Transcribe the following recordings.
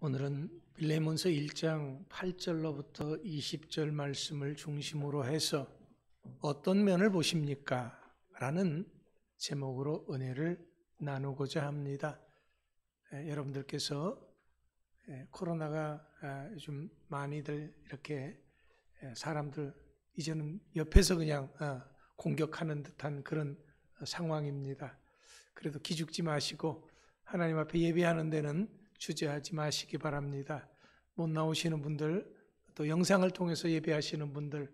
오늘은 빌레몬서 1장 8절로부터 20절 말씀을 중심으로 해서 어떤 면을 보십니까? 라는 제목으로 은혜를 나누고자 합니다. 여러분들께서 코로나가 요즘 많이들 이렇게 사람들 이제는 옆에서 그냥 공격하는 듯한 그런 상황입니다. 그래도 기죽지 마시고 하나님 앞에 예배하는 데는 주저하지 마시기 바랍니다. 못 나오시는 분들, 또 영상을 통해서 예배하시는 분들,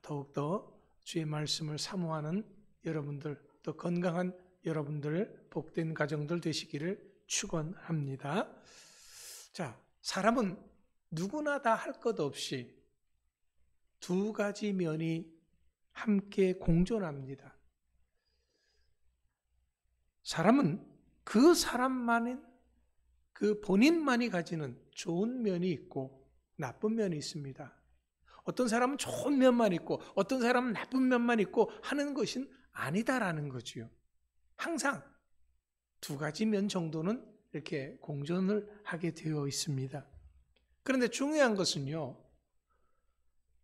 더욱더 주의 말씀을 사모하는 여러분들, 또 건강한 여러분들, 복된 가정들 되시기를 축원합니다. 자, 사람은 누구나 다 할 것 없이 두 가지 면이 함께 공존합니다. 사람은 그 사람만인 그 본인만이 가지는 좋은 면이 있고 나쁜 면이 있습니다. 어떤 사람은 좋은 면만 있고 어떤 사람은 나쁜 면만 있고 하는 것은 아니다라는 거지요. 항상 두 가지 면 정도는 이렇게 공존을 하게 되어 있습니다. 그런데 중요한 것은요,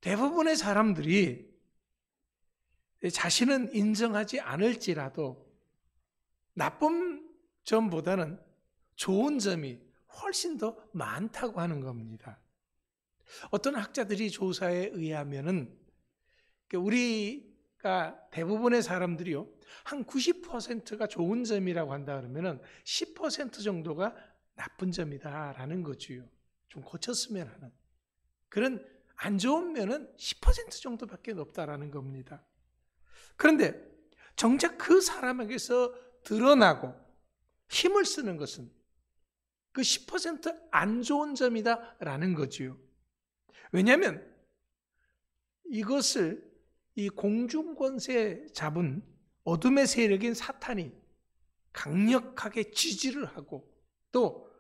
대부분의 사람들이 자신은 인정하지 않을지라도 나쁜 점보다는 좋은 점이 훨씬 더 많다고 하는 겁니다. 어떤 학자들이 조사에 의하면은 우리가 대부분의 사람들이요, 한 90%가 좋은 점이라고 한다 그러면은 10% 정도가 나쁜 점이다라는 거지요. 좀 고쳤으면 하는 그런 안 좋은 면은 10% 정도밖에 없다라는 겁니다. 그런데 정작 그 사람에게서 드러나고 힘을 쓰는 것은 그 10% 안 좋은 점이다라는 거지요. 왜냐하면 이것을 이 공중권세 잡은 어둠의 세력인 사탄이 강력하게 지지를 하고 또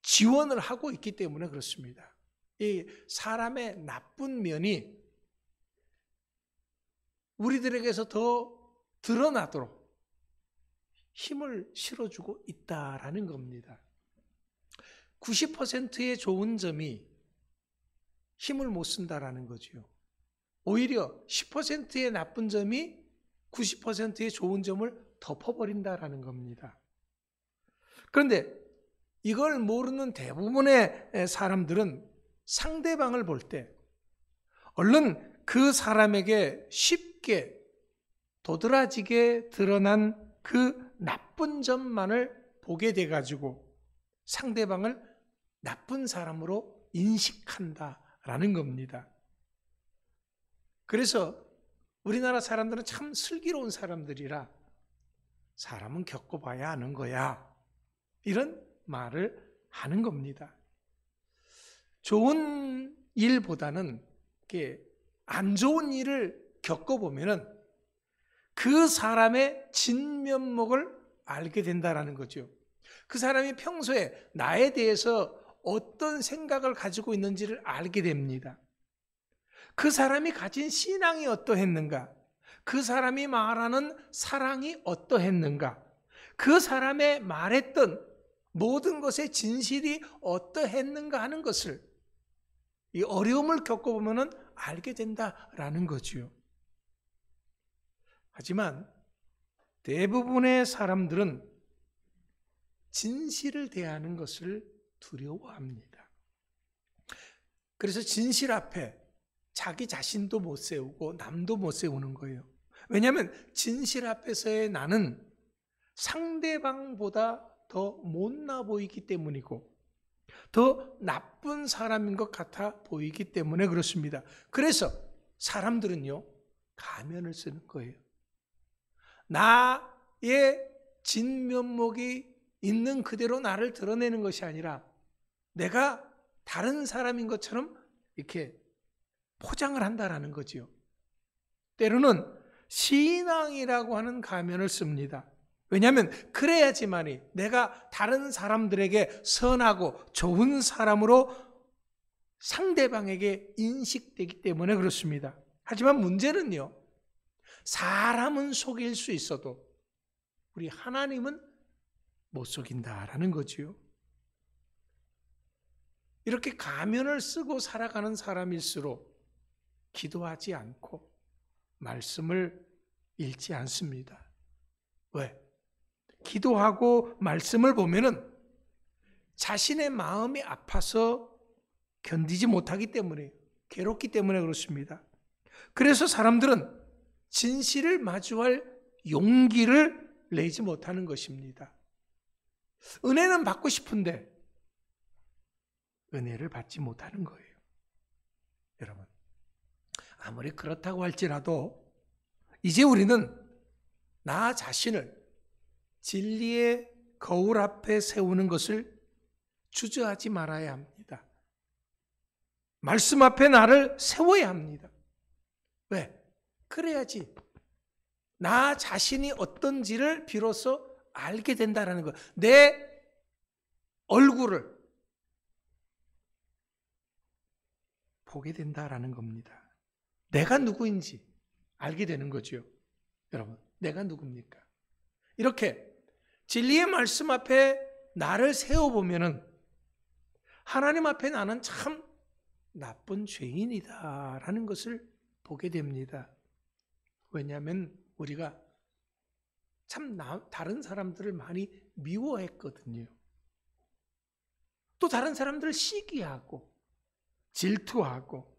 지원을 하고 있기 때문에 그렇습니다. 이 사람의 나쁜 면이 우리들에게서 더 드러나도록 힘을 실어주고 있다라는 겁니다. 90%의 좋은 점이 힘을 못 쓴다라는 거지요. 오히려 10%의 나쁜 점이 90%의 좋은 점을 덮어버린다라는 겁니다. 그런데 이걸 모르는 대부분의 사람들은 상대방을 볼 때 얼른 그 사람에게 쉽게 도드라지게 드러난 그 나쁜 점만을 보게 돼가지고 상대방을 나쁜 사람으로 인식한다라는 겁니다. 그래서 우리나라 사람들은 참 슬기로운 사람들이라 사람은 겪어봐야 아는 거야, 이런 말을 하는 겁니다. 좋은 일보다는 안 좋은 일을 겪어보면은 그 사람의 진면목을 알게 된다라는 거죠. 그 사람이 평소에 나에 대해서 어떤 생각을 가지고 있는지를 알게 됩니다. 그 사람이 가진 신앙이 어떠했는가? 그 사람이 말하는 사랑이 어떠했는가? 그 사람의 말했던 모든 것의 진실이 어떠했는가 하는 것을 이 어려움을 겪어보면 알게 된다라는 거지요. 하지만 대부분의 사람들은 진실을 대하는 것을 두려워합니다. 그래서 진실 앞에 자기 자신도 못 세우고 남도 못 세우는 거예요. 왜냐하면 진실 앞에서의 나는 상대방보다 더 못나 보이기 때문이고 더 나쁜 사람인 것 같아 보이기 때문에 그렇습니다. 그래서 사람들은요, 가면을 쓰는 거예요. 나의 진면목이 있는 그대로 나를 드러내는 것이 아니라 내가 다른 사람인 것처럼 이렇게 포장을 한다라는 거지요. 때로는 신앙이라고 하는 가면을 씁니다. 왜냐하면 그래야지만이 내가 다른 사람들에게 선하고 좋은 사람으로 상대방에게 인식되기 때문에 그렇습니다. 하지만 문제는요, 사람은 속일 수 있어도 우리 하나님은 못 속인다라는 거지요. 이렇게 가면을 쓰고 살아가는 사람일수록 기도하지 않고 말씀을 읽지 않습니다. 왜? 기도하고 말씀을 보면은 자신의 마음이 아파서 견디지 못하기 때문에, 괴롭기 때문에 그렇습니다. 그래서 사람들은 진실을 마주할 용기를 내지 못하는 것입니다. 은혜는 받고 싶은데 은혜를 받지 못하는 거예요. 여러분, 아무리 그렇다고 할지라도 이제 우리는 나 자신을 진리의 거울 앞에 세우는 것을 주저하지 말아야 합니다. 말씀 앞에 나를 세워야 합니다. 왜? 그래야지 나 자신이 어떤지를 비로소 알게 된다는 것. 내 얼굴을 보게 된다라는 겁니다. 내가 누구인지 알게 되는 거죠. 여러분, 내가 누굽니까? 이렇게 진리의 말씀 앞에 나를 세워보면은 하나님 앞에 나는 참 나쁜 죄인이다라는 것을 보게 됩니다. 왜냐하면 우리가 참 다른 사람들을 많이 미워했거든요. 또 다른 사람들을 시기하고 질투하고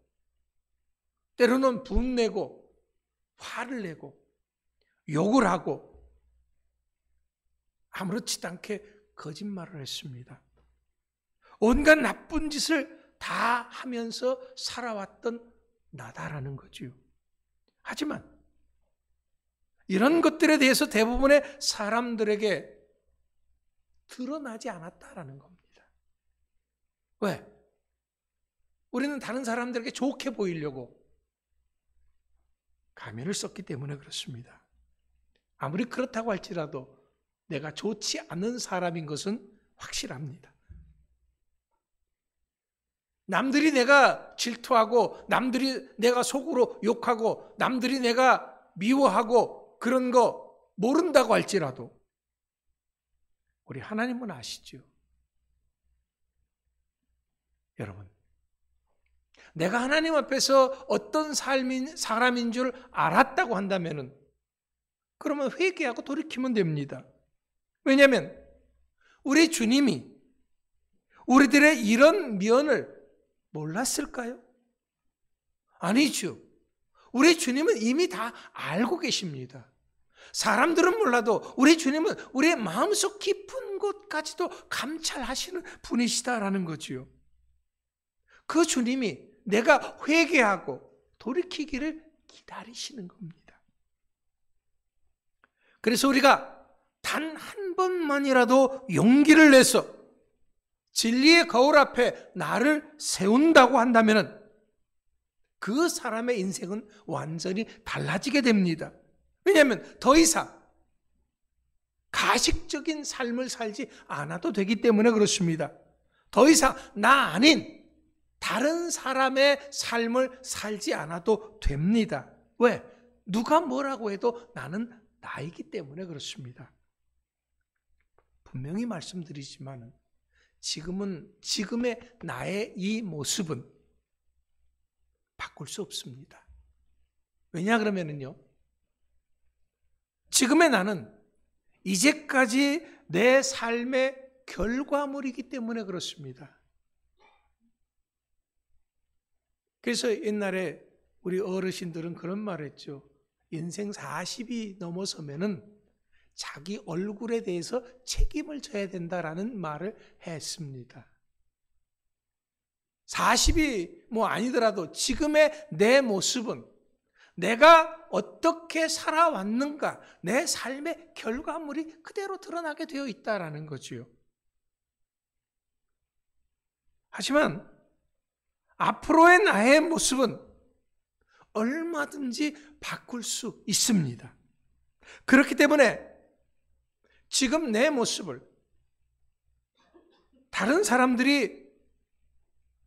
때로는 분내고 화를 내고 욕을 하고 아무렇지도 않게 거짓말을 했습니다. 온갖 나쁜 짓을 다 하면서 살아왔던 나다라는 거지요. 하지만 이런 것들에 대해서 대부분의 사람들에게 드러나지 않았다라는 겁니다. 왜? 우리는 다른 사람들에게 좋게 보이려고 가면을 썼기 때문에 그렇습니다. 아무리 그렇다고 할지라도 내가 좋지 않은 사람인 것은 확실합니다. 남들이 내가 질투하고 남들이 내가 속으로 욕하고 남들이 내가 미워하고 그런 거 모른다고 할지라도 우리 하나님은 아시죠. 여러분, 내가 하나님 앞에서 어떤 사람인 줄 알았다고 한다면 그러면 회개하고 돌이키면 됩니다. 왜냐하면 우리 주님이 우리들의 이런 면을 몰랐을까요? 아니죠. 우리 주님은 이미 다 알고 계십니다. 사람들은 몰라도 우리 주님은 우리의 마음속 깊은 곳까지도 감찰하시는 분이시다라는 거지요. 그 주님이 내가 회개하고 돌이키기를 기다리시는 겁니다. 그래서 우리가 단 한 번만이라도 용기를 내서 진리의 거울 앞에 나를 세운다고 한다면 그 사람의 인생은 완전히 달라지게 됩니다. 왜냐하면 더 이상 가식적인 삶을 살지 않아도 되기 때문에 그렇습니다. 더 이상 나 아닌 다른 사람의 삶을 살지 않아도 됩니다. 왜? 누가 뭐라고 해도 나는 나이기 때문에 그렇습니다. 분명히 말씀드리지만 지금의 나의 이 모습은 바꿀 수 없습니다. 왜냐 그러면은요, 지금의 나는 이제까지 내 삶의 결과물이기 때문에 그렇습니다. 그래서 옛날에 우리 어르신들은 그런 말을 했죠. 인생 40이 넘어서면은 자기 얼굴에 대해서 책임을 져야 된다라는 말을 했습니다. 40이 아니더라도 지금의 내 모습은 내가 어떻게 살아왔는가, 내 삶의 결과물이 그대로 드러나게 되어 있다라는 거지요. 하지만 앞으로의 나의 모습은 얼마든지 바꿀 수 있습니다. 그렇기 때문에 지금 내 모습을 다른 사람들이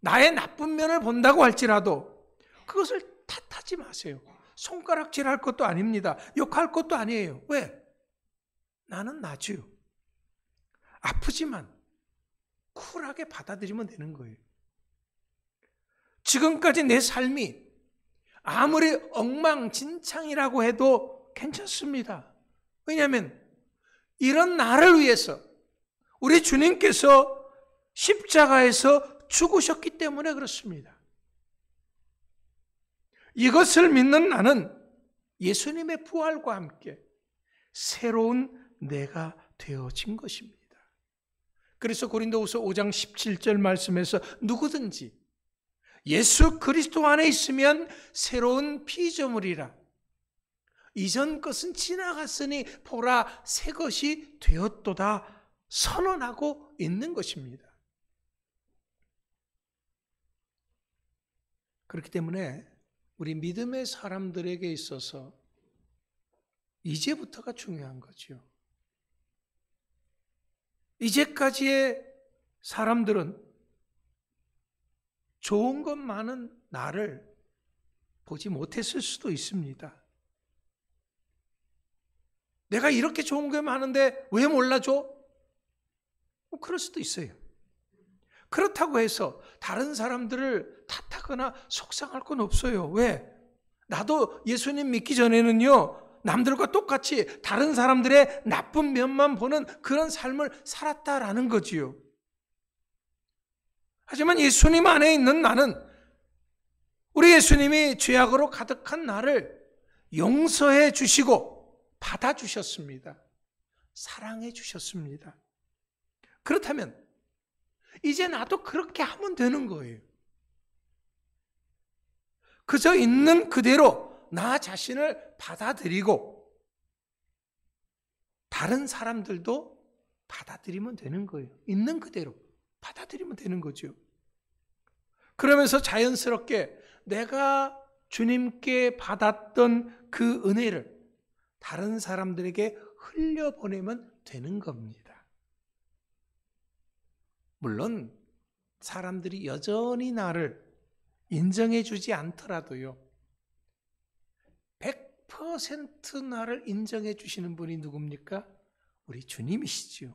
나의 나쁜 면을 본다고 할지라도 그것을 탓하지 마세요. 손가락질할 것도 아닙니다. 욕할 것도 아니에요. 왜? 나는 나지요. 아프지만 쿨하게 받아들이면 되는 거예요. 지금까지 내 삶이 아무리 엉망진창이라고 해도 괜찮습니다. 왜냐하면 이런 나를 위해서 우리 주님께서 십자가에서 죽으셨기 때문에 그렇습니다. 이것을 믿는 나는 예수님의 부활과 함께 새로운 내가 되어진 것입니다. 그래서 고린도후서 5장 17절 말씀에서 누구든지 예수 그리스도 안에 있으면 새로운 피조물이라. 이전 것은 지나갔으니 보라 새 것이 되었도다 선언하고 있는 것입니다. 그렇기 때문에 우리 믿음의 사람들에게 있어서 이제부터가 중요한 거죠. 이제까지의 사람들은 좋은 것 많은 나를 보지 못했을 수도 있습니다. 내가 이렇게 좋은 게 많은데 왜 몰라줘? 그럴 수도 있어요. 그렇다고 해서 다른 사람들을 탓하거나 속상할 건 없어요. 왜? 나도 예수님 믿기 전에는요, 남들과 똑같이 다른 사람들의 나쁜 면만 보는 그런 삶을 살았다라는 거지요. 하지만 예수님 안에 있는 나는 우리 예수님이 죄악으로 가득한 나를 용서해 주시고 받아주셨습니다. 사랑해 주셨습니다. 그렇다면 이제 나도 그렇게 하면 되는 거예요. 그저 있는 그대로 나 자신을 받아들이고 다른 사람들도 받아들이면 되는 거예요. 있는 그대로 받아들이면 되는 거죠. 그러면서 자연스럽게 내가 주님께 받았던 그 은혜를 다른 사람들에게 흘려보내면 되는 겁니다. 물론 사람들이 여전히 나를 인정해 주지 않더라도요, 100% 나를 인정해 주시는 분이 누굽니까? 우리 주님이시죠.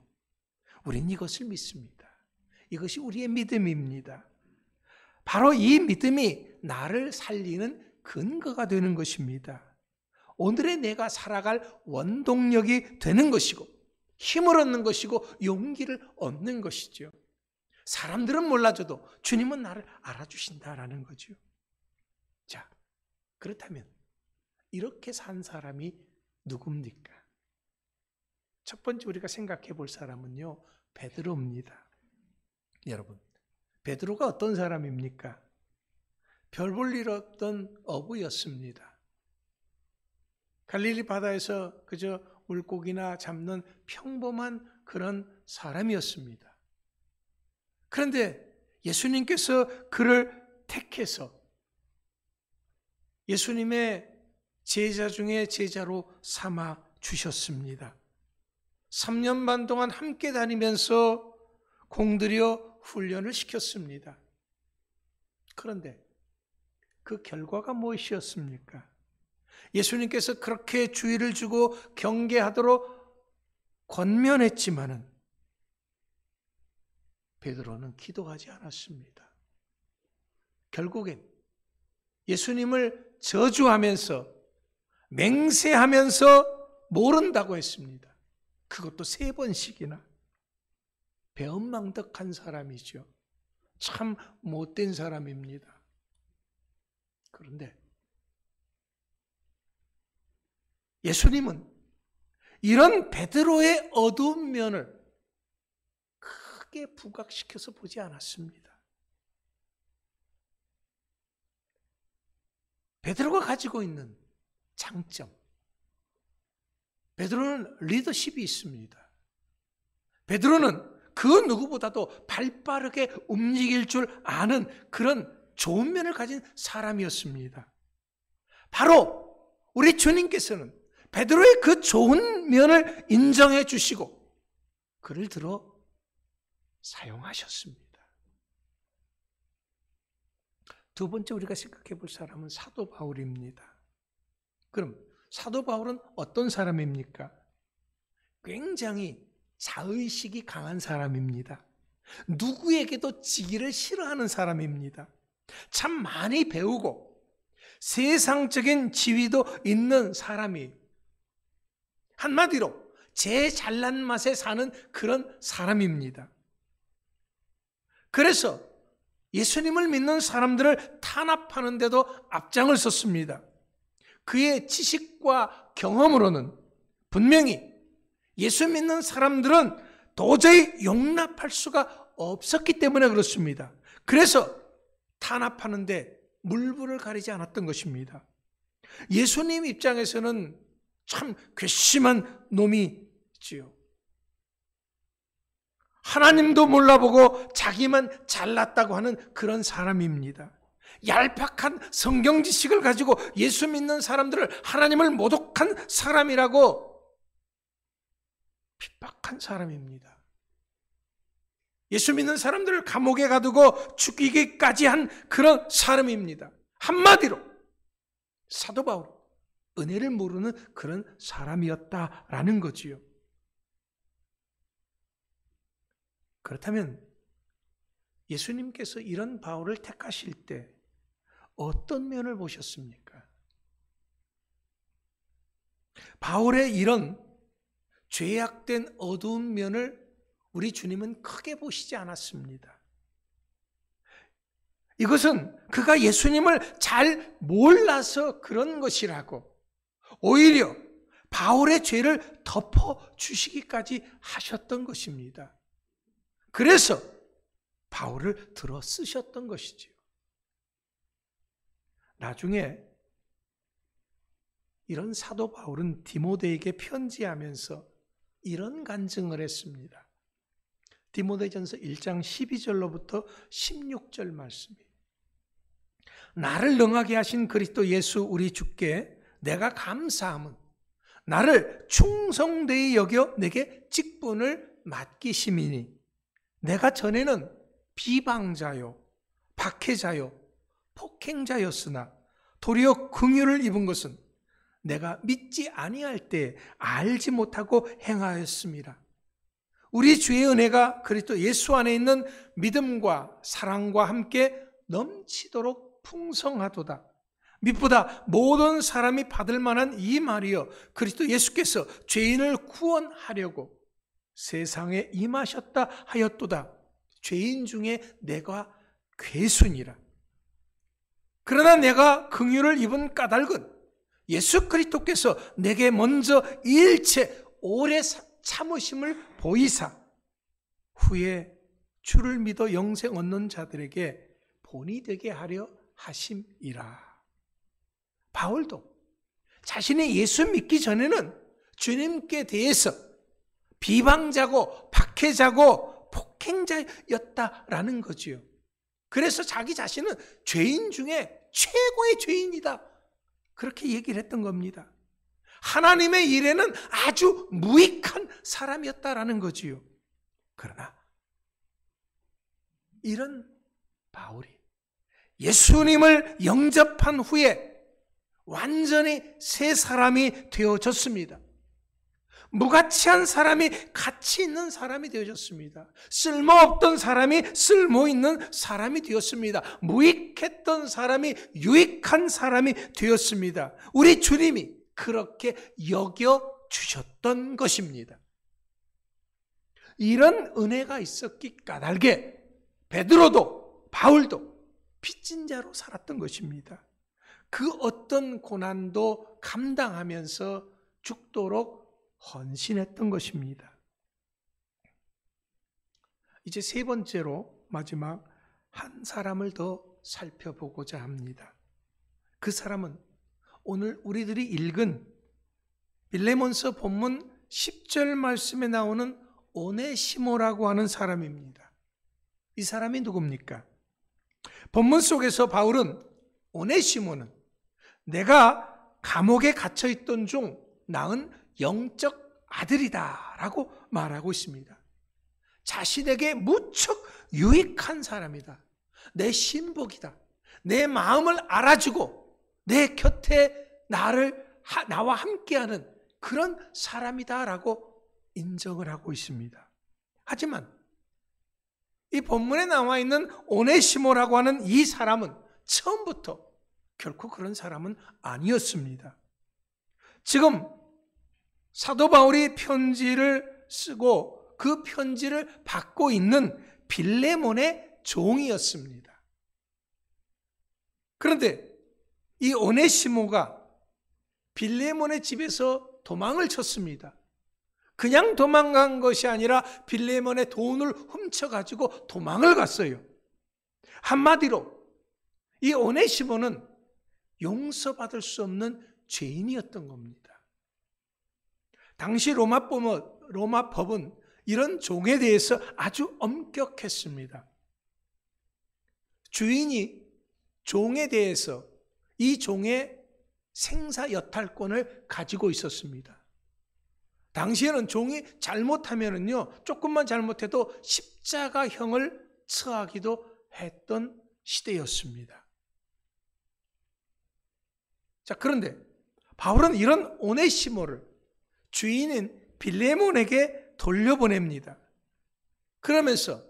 우린 이것을 믿습니다. 이것이 우리의 믿음입니다. 바로 이 믿음이 나를 살리는 근거가 되는 것입니다. 오늘의 내가 살아갈 원동력이 되는 것이고 힘을 얻는 것이고 용기를 얻는 것이죠. 사람들은 몰라줘도 주님은 나를 알아주신다라는 거죠. 자, 그렇다면 이렇게 산 사람이 누굽니까? 첫 번째 우리가 생각해 볼 사람은요, 베드로입니다. 여러분, 베드로가 어떤 사람입니까? 별 볼 일 없던 어부였습니다. 갈릴리 바다에서 그저 물고기나 잡는 평범한 그런 사람이었습니다. 그런데 예수님께서 그를 택해서 예수님의 제자 중에 제자로 삼아 주셨습니다. 3년 반 동안 함께 다니면서 공들여 훈련을 시켰습니다. 그런데 그 결과가 무엇이었습니까? 예수님께서 그렇게 주의를 주고 경계하도록 권면했지만은 베드로는 기도하지 않았습니다. 결국엔 예수님을 저주하면서 맹세하면서 모른다고 했습니다. 그것도 3번씩이나. 배은망덕한 사람이죠. 참 못된 사람입니다. 그런데 예수님은 이런 베드로의 어두운 면을 크게 부각시켜서 보지 않았습니다. 베드로가 가지고 있는 장점, 베드로는 리더십이 있습니다. 베드로는 그 누구보다도 발빠르게 움직일 줄 아는 그런 좋은 면을 가진 사람이었습니다. 바로 우리 주님께서는 베드로의 그 좋은 면을 인정해 주시고 그를 들어 사용하셨습니다. 두 번째 우리가 생각해 볼 사람은 사도 바울입니다. 그럼 사도 바울은 어떤 사람입니까? 굉장히 자의식이 강한 사람입니다. 누구에게도 지기를 싫어하는 사람입니다. 참 많이 배우고 세상적인 지위도 있는 사람이, 한마디로 제 잘난 맛에 사는 그런 사람입니다. 그래서 예수님을 믿는 사람들을 탄압하는 데도 앞장을 섰습니다. 그의 지식과 경험으로는 분명히 예수 믿는 사람들은 도저히 용납할 수가 없었기 때문에 그렇습니다. 그래서 탄압하는데 물불을 가리지 않았던 것입니다. 예수님 입장에서는 참 괘씸한 놈이지요. 하나님도 몰라보고 자기만 잘났다고 하는 그런 사람입니다. 얄팍한 성경 지식을 가지고 예수 믿는 사람들을 하나님을 모독한 사람이라고 핍박한 사람입니다. 예수 믿는 사람들을 감옥에 가두고 죽이기까지 한 그런 사람입니다. 한마디로 사도 바울은 은혜를 모르는 그런 사람이었다라는 거지요. 그렇다면 예수님께서 이런 바울을 택하실 때 어떤 면을 보셨습니까? 바울의 이런 죄악된 어두운 면을 우리 주님은 크게 보시지 않았습니다. 이것은 그가 예수님을 잘 몰라서 그런 것이라고, 오히려 바울의 죄를 덮어주시기까지 하셨던 것입니다. 그래서 바울을 들어 쓰셨던 것이지요. 나중에 이런 사도 바울은 디모데에게 편지하면서 이런 간증을 했습니다. 디모데전서 1장 12절로부터 16절 말씀이에요. 나를 능하게 하신 그리스도 예수 우리 주께 내가 감사함은 나를 충성되이 여겨 내게 직분을 맡기심이니 내가 전에는 비방자요 박해자요 폭행자였으나 도리어 긍휼을 입은 것은 내가 믿지 아니할 때 알지 못하고 행하였습니다. 우리 주의 은혜가 그리스도 예수 안에 있는 믿음과 사랑과 함께 넘치도록 풍성하도다. 밑보다 모든 사람이 받을 만한 이 말이여, 그리스도 예수께서 죄인을 구원하려고 세상에 임하셨다 하였도다. 죄인 중에 내가 괴순이라. 그러나 내가 긍휼을 입은 까닭은 예수 그리스도께서 내게 먼저 일체 오래 참으심을 보이사 후에 주를 믿어 영생 얻는 자들에게 본이 되게 하려 하심이라. 바울도 자신이 예수 믿기 전에는 주님께 대해서 비방자고 박해자고 폭행자였다라는 거지요. 그래서 자기 자신은 죄인 중에 최고의 죄인이다, 그렇게 얘기를 했던 겁니다. 하나님의 일에는 아주 무익한 사람이었다라는 거지요. 그러나 이런 바울이 예수님을 영접한 후에 완전히 새 사람이 되어졌습니다. 무가치한 사람이 가치 있는 사람이 되어졌습니다. 쓸모없던 사람이 쓸모있는 사람이 되었습니다. 무익했던 사람이 유익한 사람이 되었습니다. 우리 주님이 그렇게 여겨주셨던 것입니다. 이런 은혜가 있었기 까닭에 베드로도 바울도 빚진 자로 살았던 것입니다. 그 어떤 고난도 감당하면서 죽도록 헌신했던 것입니다. 이제 세 번째로 마지막 한 사람을 더 살펴보고자 합니다. 그 사람은 오늘 우리들이 읽은 빌레몬서 본문 10절 말씀에 나오는 오네시모라고 하는 사람입니다. 이 사람이 누굽니까? 본문 속에서 바울은 오네시모는 내가 감옥에 갇혀있던 중 낳은 영적 아들이다 라고 말하고 있습니다. 자신에게 무척 유익한 사람이다, 내 신복이다, 내 마음을 알아주고 내 곁에 나와 함께하는 그런 사람이다 라고 인정을 하고 있습니다. 하지만 이 이 본문에 나와 있는 오네시모라고 하는 이 사람은 처음부터 결코 그런 사람은 아니었습니다. 지금 사도 바울이 편지를 쓰고 그 편지를 받고 있는 빌레몬의 종이었습니다. 그런데 이 오네시모가 빌레몬의 집에서 도망을 쳤습니다. 그냥 도망간 것이 아니라 빌레몬의 돈을 훔쳐가지고 도망을 갔어요. 한마디로 이 오네시모는 용서받을 수 없는 죄인이었던 겁니다. 당시 로마 법은 이런 종에 대해서 아주 엄격했습니다. 주인이 종에 대해서 이 종의 생사 여탈권을 가지고 있었습니다. 당시에는 종이 잘못하면은요, 조금만 잘못해도 십자가형을 처하기도 했던 시대였습니다. 자, 그런데 바울은 이런 오네시모를 주인인 빌레몬에게 돌려보냅니다. 그러면서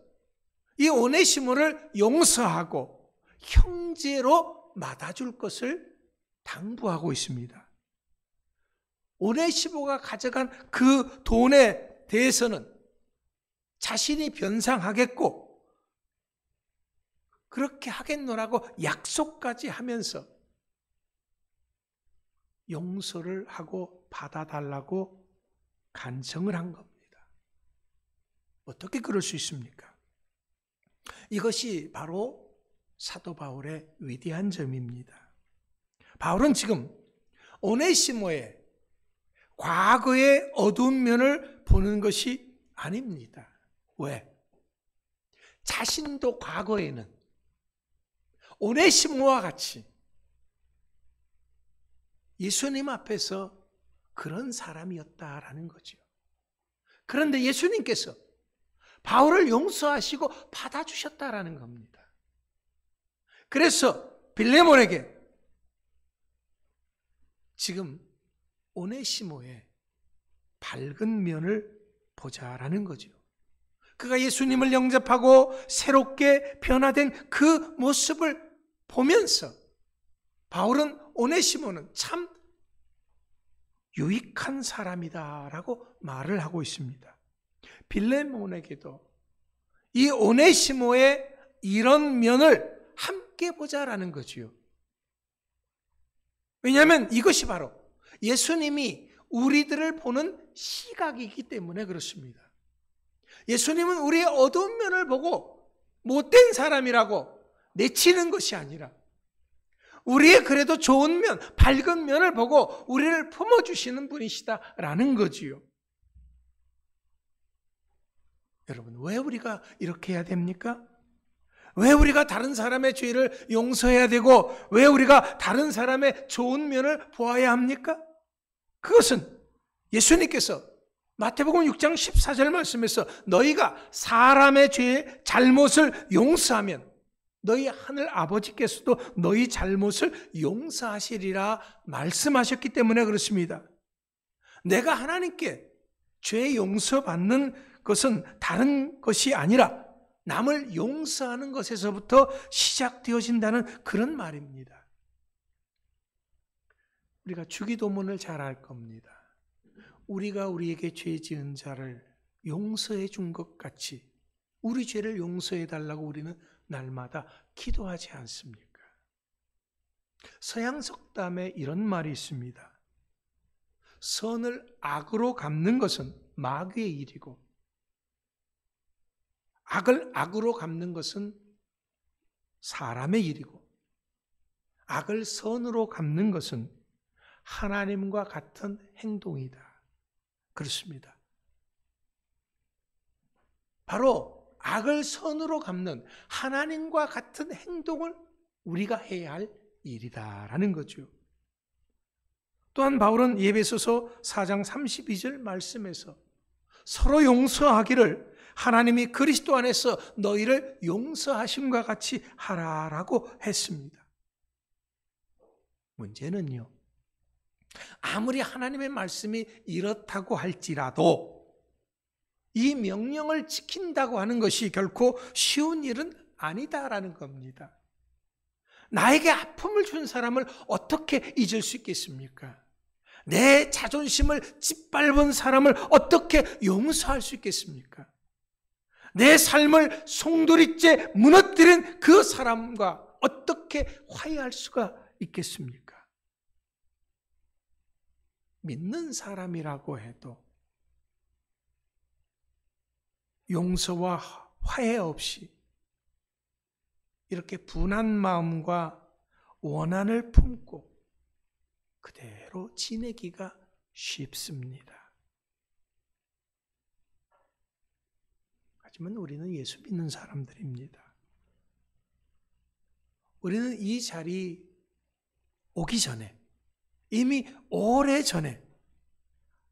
이 오네시모를 용서하고 형제로 맞아줄 것을 당부하고 있습니다. 오네시모가 가져간 그 돈에 대해서는 자신이 변상하겠고 그렇게 하겠노라고 약속까지 하면서 용서를 하고 받아달라고 간청을 한 겁니다. 어떻게 그럴 수 있습니까? 이것이 바로 사도 바울의 위대한 점입니다. 바울은 지금 오네시모의 과거의 어두운 면을 보는 것이 아닙니다. 왜? 자신도 과거에는 오네시모와 같이 예수님 앞에서 그런 사람이었다라는 거죠. 그런데 예수님께서 바울을 용서하시고 받아주셨다라는 겁니다. 그래서 빌레몬에게 지금 오네시모의 밝은 면을 보자라는 거죠. 그가 예수님을 영접하고 새롭게 변화된 그 모습을 보면서 바울은 오네시모는 참 유익한 사람이다라고 말을 하고 있습니다. 빌레몬에게도 이 오네시모의 이런 면을 함께 보자라는 거지요. 왜냐하면 이것이 바로 예수님이 우리들을 보는 시각이기 때문에 그렇습니다. 예수님은 우리의 어두운 면을 보고 못된 사람이라고 내치는 것이 아니라 우리의 그래도 좋은 면, 밝은 면을 보고 우리를 품어주시는 분이시다라는 거지요. 여러분, 왜 우리가 이렇게 해야 됩니까? 왜 우리가 다른 사람의 죄를 용서해야 되고 왜 우리가 다른 사람의 좋은 면을 보아야 합니까? 그것은 예수님께서 마태복음 6장 14절 말씀에서 너희가 사람의 죄의 잘못을 용서하면 너희 하늘 아버지께서도 너희 잘못을 용서하시리라 말씀하셨기 때문에 그렇습니다. 내가 하나님께 죄 용서받는 것은 다른 것이 아니라 남을 용서하는 것에서부터 시작되어진다는 그런 말입니다. 우리가 주기도문을 잘 알 겁니다. 우리가 우리에게 죄 지은 자를 용서해 준 것 같이 우리 죄를 용서해 달라고 우리는 날마다 기도하지 않습니까? 서양 속담에 이런 말이 있습니다. 선을 악으로 갚는 것은 마귀의 일이고 악을 악으로 갚는 것은 사람의 일이고 악을 선으로 갚는 것은 하나님과 같은 행동이다. 그렇습니다. 바로 악을 선으로 갚는 하나님과 같은 행동을 우리가 해야 할 일이다라는 거죠. 또한 바울은 에베소서 4장 32절 말씀에서 서로 용서하기를 하나님이 그리스도 안에서 너희를 용서하심과 같이 하라라고 했습니다. 문제는요, 아무리 하나님의 말씀이 이렇다고 할지라도 이 명령을 지킨다고 하는 것이 결코 쉬운 일은 아니다라는 겁니다. 나에게 아픔을 준 사람을 어떻게 잊을 수 있겠습니까? 내 자존심을 짓밟은 사람을 어떻게 용서할 수 있겠습니까? 내 삶을 송두리째 무너뜨린 그 사람과 어떻게 화해할 수가 있겠습니까? 믿는 사람이라고 해도 용서와 화해 없이 이렇게 분한 마음과 원한을 품고 그대로 지내기가 쉽습니다. 하지만 우리는 예수 믿는 사람들입니다. 우리는 이 자리 오기 전에, 이미 오래전에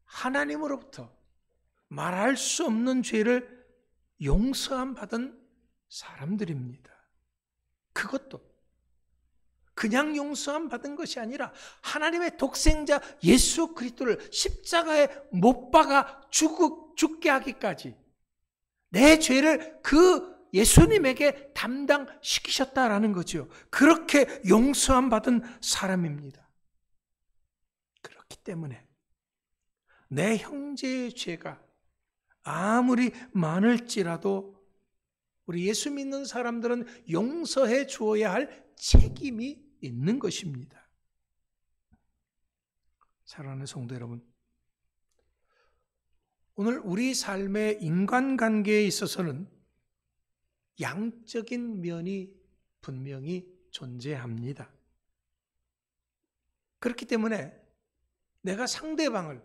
하나님으로부터 말할 수 없는 죄를 용서함 받은 사람들입니다. 그것도 그냥 용서함 받은 것이 아니라 하나님의 독생자 예수 그리스도를 십자가에 못 박아 죽게 하기까지 내 죄를 그 예수님에게 담당시키셨다라는 거죠. 그렇게 용서함 받은 사람입니다. 그렇기 때문에 내 형제의 죄가 아무리 많을지라도 우리 예수 믿는 사람들은 용서해 주어야 할 책임이 있는 것입니다. 사랑하는 성도 여러분, 오늘 우리 삶의 인간관계에 있어서는 양적인 면이 분명히 존재합니다. 그렇기 때문에 내가 상대방을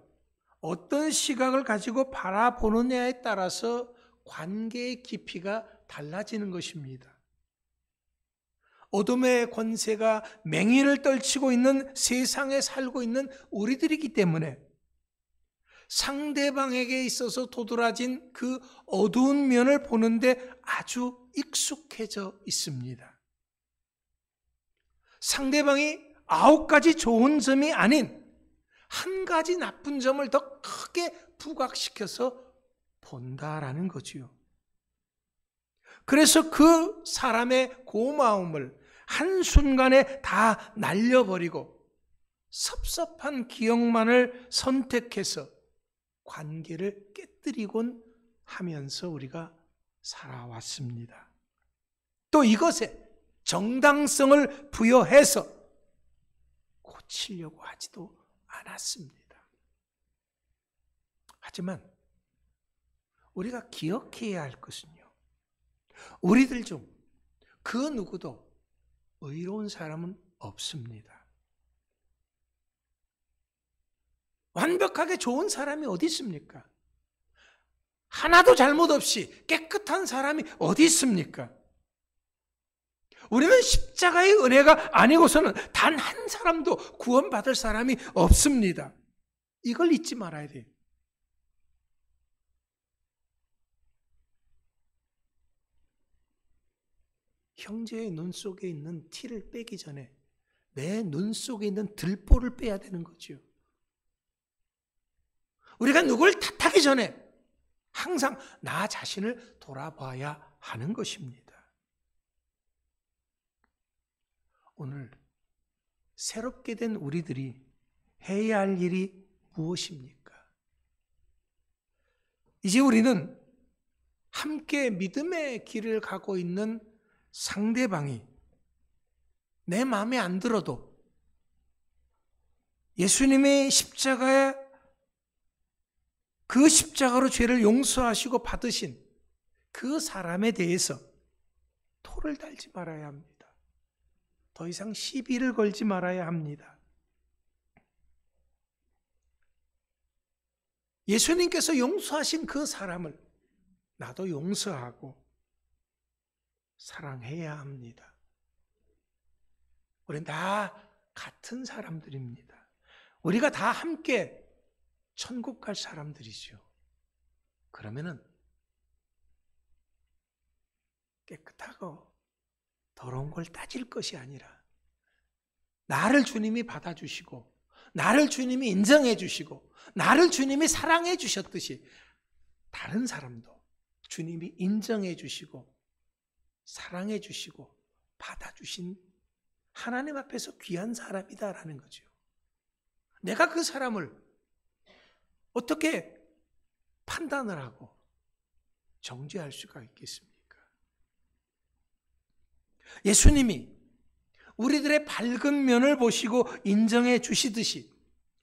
어떤 시각을 가지고 바라보느냐에 따라서 관계의 깊이가 달라지는 것입니다. 어둠의 권세가 맹인을 떨치고 있는 세상에 살고 있는 우리들이기 때문에 상대방에게 있어서 도드라진 그 어두운 면을 보는데 아주 익숙해져 있습니다. 상대방이 9가지 좋은 점이 아닌 한 가지 나쁜 점을 더 크게 부각시켜서 본다라는 거지요. 그래서 그 사람의 고마움을 한순간에 다 날려버리고 섭섭한 기억만을 선택해서 관계를 깨뜨리곤 하면서 우리가 살아왔습니다. 또 이것에 정당성을 부여해서 고치려고 하지도 않았습니다. 하지만 우리가 기억해야 할 것은요, 우리들 중 그 누구도 의로운 사람은 없습니다. 완벽하게 좋은 사람이 어디 있습니까? 하나도 잘못 없이 깨끗한 사람이 어디 있습니까? 우리는 십자가의 은혜가 아니고서는 단 한 사람도 구원받을 사람이 없습니다. 이걸 잊지 말아야 돼요. 형제의 눈 속에 있는 티를 빼기 전에 내 눈 속에 있는 들보를 빼야 되는 거죠. 우리가 누굴 탓하기 전에 항상 나 자신을 돌아봐야 하는 것입니다. 오늘 새롭게 된 우리들이 해야 할 일이 무엇입니까? 이제 우리는 함께 믿음의 길을 가고 있는 상대방이 내 마음에 안 들어도 예수님의 십자가에 그 십자가로 죄를 용서하시고 받으신 그 사람에 대해서 토를 달지 말아야 합니다. 더 이상 시비를 걸지 말아야 합니다. 예수님께서 용서하신 그 사람을 나도 용서하고 사랑해야 합니다. 우리는 다 같은 사람들입니다. 우리가 다 함께 천국 갈 사람들이죠. 그러면은 깨끗하고 더러운 걸 따질 것이 아니라 나를 주님이 받아주시고 나를 주님이 인정해 주시고 나를 주님이 사랑해 주셨듯이 다른 사람도 주님이 인정해 주시고 사랑해 주시고 받아주신 하나님 앞에서 귀한 사람이다라는 거죠. 내가 그 사람을 어떻게 판단을 하고 정죄할 수가 있겠습니까? 예수님이 우리들의 밝은 면을 보시고 인정해 주시듯이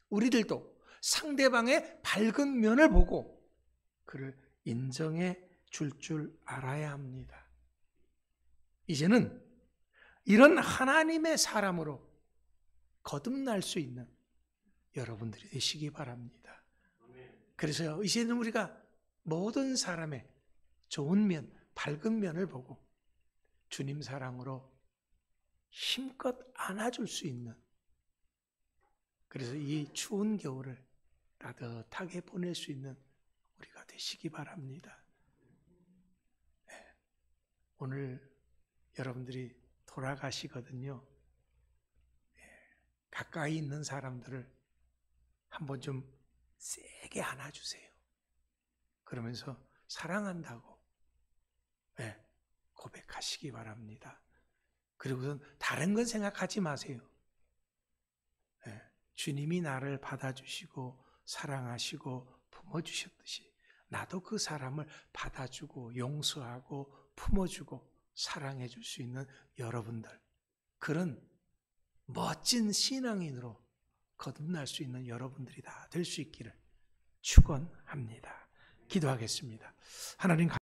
우리들도 상대방의 밝은 면을 보고 그를 인정해 줄 알아야 합니다. 이제는 이런 하나님의 사람으로 거듭날 수 있는 여러분들이 되시기 바랍니다. 그래서 이제는 우리가 모든 사람의 좋은 면, 밝은 면을 보고 주님 사랑으로 힘껏 안아줄 수 있는, 그래서 이 추운 겨울을 따뜻하게 보낼 수 있는 우리가 되시기 바랍니다. 오늘 여러분들이 돌아가시거든요. 가까이 있는 사람들을 한번 좀 세게 안아주세요. 그러면서 사랑한다고 고백하시기 바랍니다. 그리고선 다른 건 생각하지 마세요. 주님이 나를 받아주시고 사랑하시고 품어주셨듯이 나도 그 사람을 받아주고 용서하고 품어주고 사랑해줄 수 있는 여러분들, 그런 멋진 신앙인으로 거듭날 수 있는 여러분들이 다 될 수 있기를 축원합니다. 기도하겠습니다. 하나님